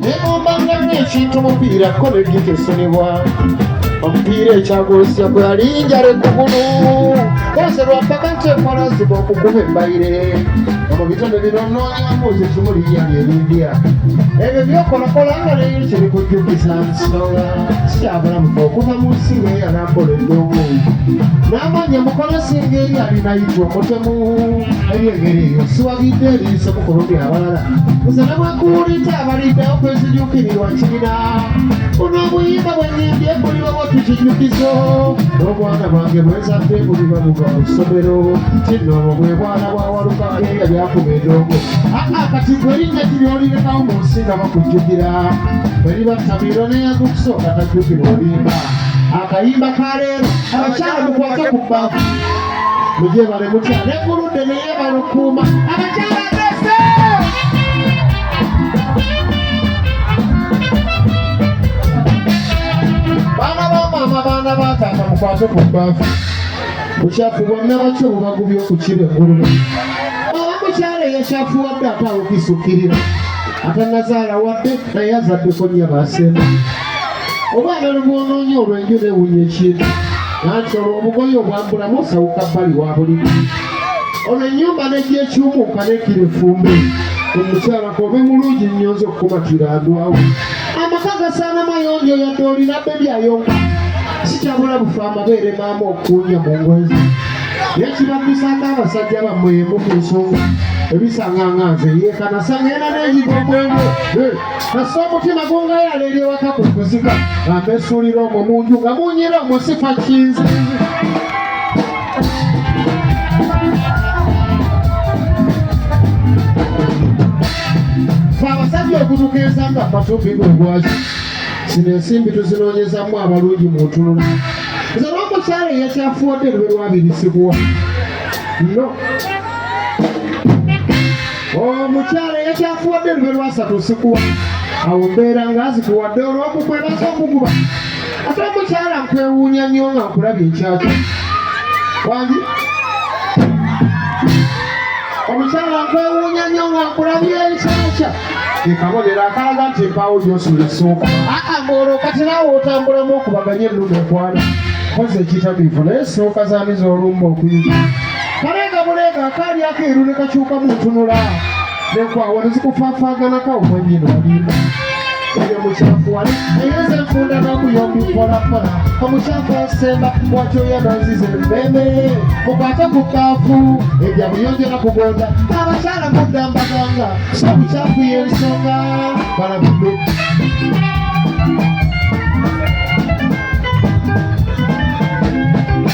nemumbanga n'ekintu mupiira kkono egitesonebwa omupiira ekyagolosya bwe yalinjala eggugulu kose lwampaka ntekwarazibwa okukuba embayire mu bitone bino noonyamu zekimuli lyalierindya ebyo byokolakola nga leero kyebikujjukiza nsonga sikyabulamu okuva mu nsi ng'eyalambola eddongo n'amanya mukola singa eri alinayitwa omutemu ebyengeri eyo siwagidde eriiso mukulumya abalala kusana bwakuwulidde abaliddewo kwezijukirirwa kibina buno obuyimba bwenyimbye buliba bwatukijukizo n'obwana bwange bwezadde buliba buva mu ssomero kinoobo bwe bwana bwawaluka nga byakuba edongo kati gwerinnya kiryolirekawo mu nsi nga bakujjukira bweribattamiro neyagukusooka tajjukira olimba akayimba kaleero abakyala mukwate ku bbaafu mujebale mutya negguludde neyebala okuuma abakyala adrese baana bamaama baana bataata mukwate ku bbaafu bukyafu bwonna bakyo bubagubye okukiba engulube omukyala eyakyafuwadde ate awokisukkirira atanazaala wadde naye azaddeko nnya basemba obwana lubwonoonye olwenju newunya ekintu nanti olwo obugoye obwambulamu osawuka bbali wa bulimu olwo ennyumba nejja ekyumuuka nekira efumbe omukyala kobe mulungi nnyonza okukumatira ndwawo amaka gasaana mayonjo yadde olinabbe byayonka sikyabula bufa amabeere maama okuunya mu ngwezi yekibaddusako abasajja bammwemu ku nsonga ebisaŋŋaŋŋanze yekanasangenda n'enyiga omwenge nasa omutima gungayaleera ewaka ku kuzika ambesuulira omwo munju nga munyira omwo sifa kinzizi fe abasajja ogutukeeza nga matuupi gwegwaki zino ensimbi tuzinoonyezamu abalungi mu ntunula nze n'omukyala eyakyafuwadde lube lwabirisibwa no omukyala eyakyafuwadde lube lwasatu sikuwa awo mbeera ngaazikuwadde olw'okukwebaza okuguba ate omukyala nkwewuunya nnyo nga nkulabye ekyakyo wangi omukyala nkwewuunya nnyo nga nkulabye ekyakya ekabonero akalaga nti empaawo gyosula esooka ng'olwo kati naawe otambulamu okubaganya ennume ekwana koze ekitamiivu naye esooka zaaniza olumba okuyiga kaleega buleega akaali akeeru ne kakyukamu ntunula nekwawo nezikufaafaganako omwennyini olimba eyo mukyafu wali eyeza enfunda n'okuyomba mpolapola omukyafu asemba watyoya nazize emmeme mukwate ku kkaafu ejja buyonjera kugonda abakyala muddambaganga so omukyafu y'ensonga balabidde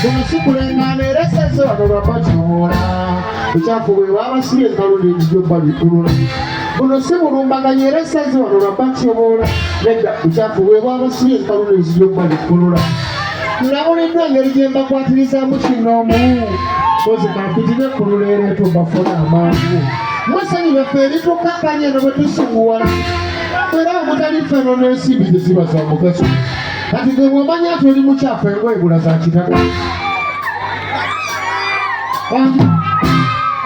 kuno sikulengana era eseze wano lwabakyobola bukyafu bwe babasire enkalulu ebijo babikulula buno si bulumbaganya era eseze wano lwabakyobola nedda bukyafu bwe babasire enkalulu ezijo babikulula nabuliddwa engeri gye mbakwatirizamu kinoomu kozi kampitire kulula ereeto bafuna amangu mwesanyi baffe eritukakanya eno bwe tusunguwala era omutali ffeno n'ensimbi gye ziba za mugaso kati gwe bw'omanya nti oli mukyafu engoye bula za kitaka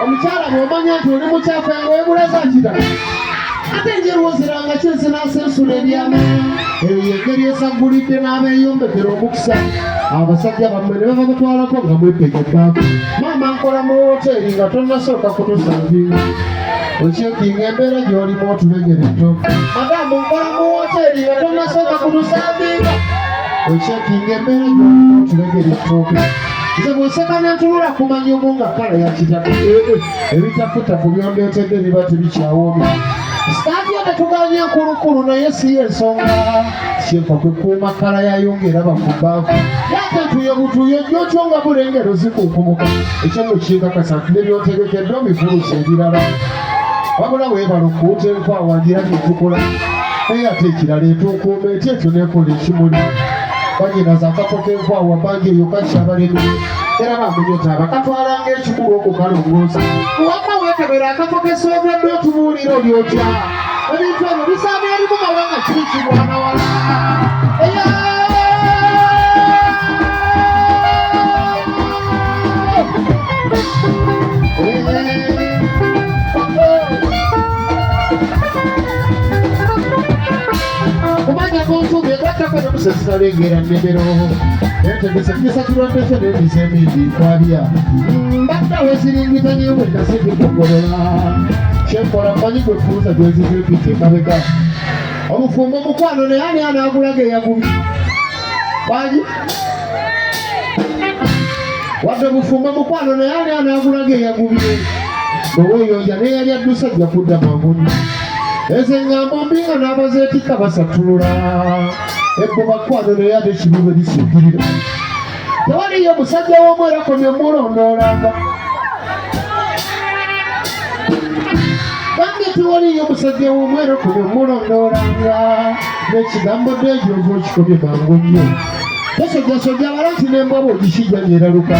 omukyala bw'omanya nti oli mukyafu engoye bula za kitaka ate njerwozeranga kyezinasensula ebyama eyo yengeri esaggulidde n'abeeyombekera omukisa abasajja bammwe ne baba batwalako nga mwepeke bbaafu maama nkola mu woteeri nga tonnasooka kutusanginga okyekinga embeera gy'olimu otubenyera ettooke madamu nkola mu woteeri nga tonnasooka kutusanginga okyekinga embeera gy'olimu otubenyera ettooke nze bw'oseka nentunula kumanya omu nga kala ya kitaka ebitafutafu byondeetedde biba tebikyawoomya sitaati yo tetuganya enkulukulu naye si y'ensonga kyenfa kwekuuma kala yayo ng'eraba ku bbaafu yate ntuye butuye gyotyo nga bulengero zikunkumuka ekyo mukinkakasa nti ne by'otegekedde omifulusa ebirala wabula weebala okuwuta enkwawa ngira byetukola naye ate ekirala etuukuuma ety ekyo nekola ekimuli banyinaza akafo k'enkwawa bangi eyo kakyabalemi era bamunyota bakatwalanga ekikulu okukalongoosa wamma weekebera akafo kesoobedde otubuulira olyotya ebintu ebyo bisaana erimu mawanga kiri kibwanawala sezitalengera nnimiro entegese kisa kirwadde kyo n'emisa emindi nkwabya mbadda weziringitanye wenda zibikugolola kyenkola mmanyi gwe fuuza gwezizipite mabega obufumbo mukwano naye ani anaagulaga eyagubye wagi wadde bufumbo mukwano naye ani anaagulaga eyagubye bweweyonja neyali addusa ajja kudda mangunyi ezo engambo mbi nga n'abazeetikka basatulula ebbo bakwano naye ate kibibe lisukirira tewaliyo musajja w'omwerako byemulondoolanga bambye tewaliyo musajja w'omwerako byemulondoolanga n'ekigambo ddeejoova okikobye mangu nnyo tosojjasojja bala nti n'embwa bw'ogikijja nyeraluka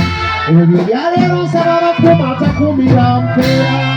ebyo bye byaleero nsaba abakuuma atakuumira mpeera